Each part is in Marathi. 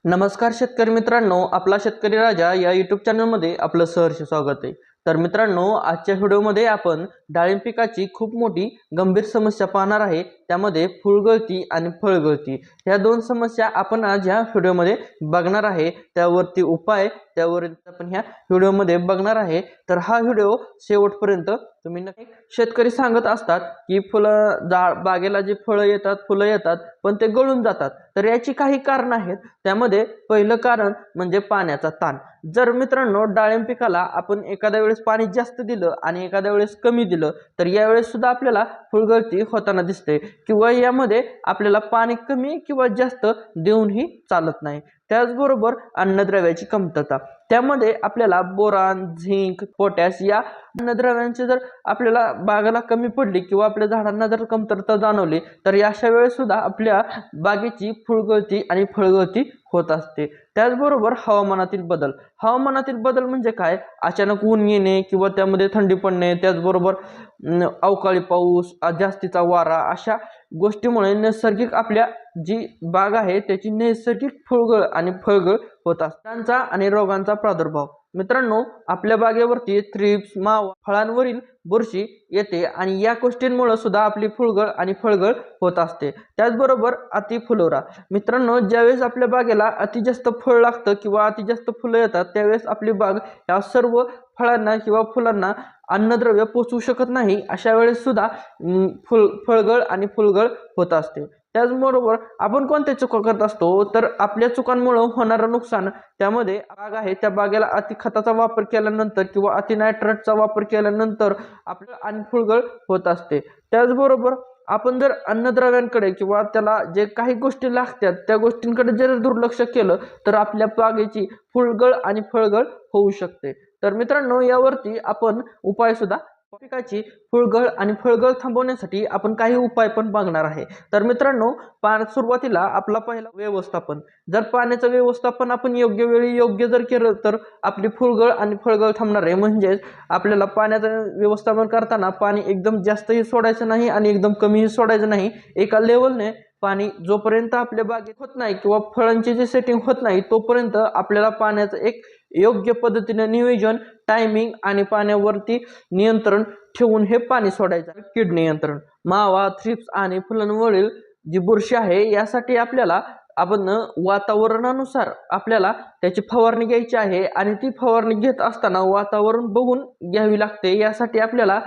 नमस्कार शेतकरी मित्रांनो, आपला शेतकरी राजा या यूट्यूब चॅनलमध्ये आपलं सहर्ष स्वागत आहे। तर मित्रांनो, आजच्या व्हिडिओमध्ये आपण डाळिंब पिकाची खूप मोठी गंभीर समस्या पाहणार आहे। त्यामध्ये फुलगळती आणि फळगळती ह्या दोन समस्या आपण आज ह्या व्हिडिओमध्ये बघणार आहे। त्यावरती उपाय त्यावर आपण ह्या व्हिडिओमध्ये बघणार आहे। तर हा व्हिडिओ शेवटपर्यंत तुम्ही नक्की शेतकरी सांगत असतात की बागेला जी फळं येतात फुलं येतात पण ते गळून जातात। तर याची काही कारण आहेत। त्यामध्ये पहिलं कारण म्हणजे पाण्याचा ताण। जर मित्रांनो डाळिंब पिकाला आपण एखाद्या वेळेस पाणी जास्त दिलं आणि एखाद्या वेळेस कमी दिलं तर यावेळेस सुद्धा आपल्याला फुलगळती होताना दिसते किंवा यामध्ये आपल्याला पाणी कमी किंवा जास्त देऊनही चालत नाही। त्याचबरोबर अन्नद्रव्याची कमतरता, त्यामध्ये आपल्याला बोरान, झिंक, पोटॅश या अन्नद्रव्यांची जर आपल्याला बागेला कमी पडली किंवा आपल्या झाडांना जर कमतरता जाणवली तर अशा वेळेस सुद्धा आपल्या बागेची फुलगळती आणि फळगळती होत असते। त्याचबरोबर हवामानातील बदल म्हणजे काय? अचानक ऊन येणे किंवा त्यामध्ये थंडी पडणे, त्याचबरोबर अवकाळी पाऊस, जास्तीचा वारा अशा गोष्टीमुळे नैसर्गिक आपल्या जी बाग आहे त्याची नैसर्गिक फुलगळ आणि फळगळ होत असते। त्यांचा आणि रोगांचा प्रादुर्भाव, मित्रांनो आपल्या बागेवरती थ्रिप्स, मावा, फळांवरील बुरशी येते आणि या गोष्टींमुळे सुद्धा आपली फुलगळ आणि फळगळ होत असते। त्याचबरोबर अतिफुलोरा, मित्रांनो ज्यावेळेस आपल्या बागेला अति जास्त फळ लागतं किंवा अति जास्त फुलं येतात त्यावेळेस आपली बाग या सर्व फळांना किंवा फुलांना अन्नद्रव्य पोचवू शकत नाही। अशा वेळेस सुद्धा फळगळ आणि फुलगळ होत असते। त्याचबरोबर आपण कोणत्या चुका करत असतो तर आपल्या चुकांमुळे होणारं नुकसान, त्यामध्ये बाग आहे त्या बागेला अति खताचा वापर केल्यानंतर किंवा अति नायट्रेटचा वापर केल्यानंतर आपलं आणि फुलगळ होत असते। त्याचबरोबर आपण जर अन्नद्रव्यांकडे किंवा त्याला जे काही गोष्टी लागतात त्या गोष्टींकडे जर दुर्लक्ष केलं तर आपल्या बागेची फुलगळ आणि फळगळ होऊ शकते। तर मित्रांनो यावरती आपण उपाय सुद्धा पिकाची फुलगळ आणि फळगळ थांबवण्यासाठी आपण काही उपाय पण बघणार आहे। तर मित्रांनो सुरुवातीला आपला पहिला व्यवस्थापन, जर पाण्याचं व्यवस्थापन आपण योग्य वेळी योग्य जर केलं तर आपली फुलगळ आणि फळगळ थांबणार आहे। म्हणजे आपल्याला पाण्याचं व्यवस्थापन करताना पाणी एकदम जास्तही सोडायचं नाही आणि एकदम कमीही सोडायचं नाही। एका लेवलने पाणी जोपर्यंत आपल्या बागेत होत नाही किंवा फळांची जे सेटिंग होत नाही तोपर्यंत आपल्याला पाण्याचं एक योग्य पद्धतीने नियोजन, टायमिंग आणि पाण्यावरती नियंत्रण ठेवून हे पाणी सोडायचं। कीड नियंत्रण, मावा, थ्रिप्स आणि फुलांवरील जी बुरशी आहे यासाठी आपल्याला आपण वातावरणानुसार आपल्याला त्याची फवारणी घ्यायची आहे आणि ती फवारणी घेत असताना वातावरण बघून घ्यावी लागते। यासाठी आपल्याला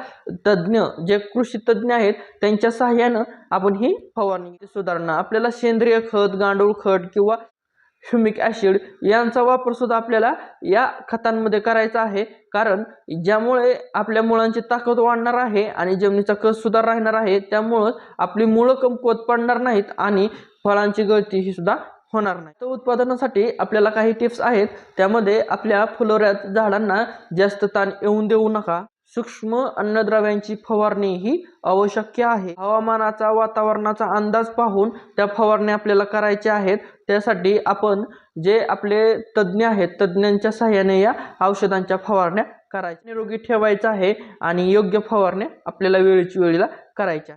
तज्ज्ञ जे कृषी तज्ज्ञ आहेत त्यांच्या सहाय्यानं आपण ही फवारणी सुधारणा, आपल्याला सेंद्रिय खत, गांडूळ खत किंवा ह्युमिक ॲसिड यांचा वापर सुद्धा आपल्याला या खतांमध्ये करायचा आहे। कारण ज्यामुळे आपल्या मुळांची ताकद वाढणार आहे आणि जमिनीचा कस सुद्धा राहणार आहे। त्यामुळे आपली मुळं कमकुवत पडणार नाहीत आणि फळांची गळती ही सुद्धा होणार नाही। तर उत्पादनासाठी आपल्याला काही टिप्स आहेत। त्यामध्ये आपल्या फुलोऱ्यात झाडांना जास्त ताण येऊन देऊ नका। सूक्ष्म अन्नद्रव्यांची फवारणी ही आवश्यक आहे। हवामानाचा, वातावरणाचा अंदाज पाहून त्या फवारणी आपल्याला करायच्या आहेत। त्यासाठी आपण जे आपले तज्ज्ञ आहेत तज्ज्ञांच्या सहाय्याने या औषधांच्या फवारण्या करायच्या, निरोगी ठेवायचं आहे आणि योग्य फवारण्या आपल्याला वेळेला करायच्या।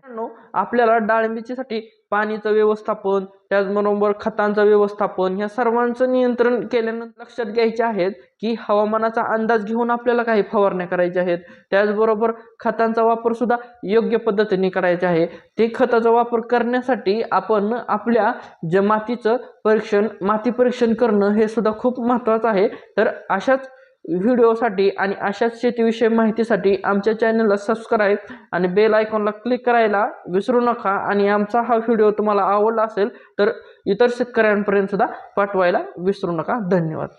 आपल्याला डाळिंबीसाठी पाणीचं व्यवस्थापन, त्याचबरोबर खतांचं व्यवस्थापन या सर्वांचं नियंत्रण केल्यानंतर लक्षात घ्यायचे आहेत की हवामानाचा अंदाज घेऊन आपल्याला काही फवारण्या करायच्या आहेत। त्याचबरोबर खतांचा वापर सुद्धा योग्य पद्धतीने करायचा आहे। ते खताचा वापर करण्यासाठी आपण आपल्या जे माती परीक्षण करणं हे सुद्धा खूप महत्त्वाचं आहे। तर अशाच व्हिडिओसाठी आणि अशाच शेतीविषयी माहितीसाठी आमच्या चॅनलला सबस्क्राईब आणि बेल आयकॉनला क्लिक करायला विसरू नका। आणि आमचा हा व्हिडिओ तुम्हाला आवडला असेल तर इतर शेतकऱ्यांपर्यंत सुद्धा पाठवायला विसरू नका। धन्यवाद।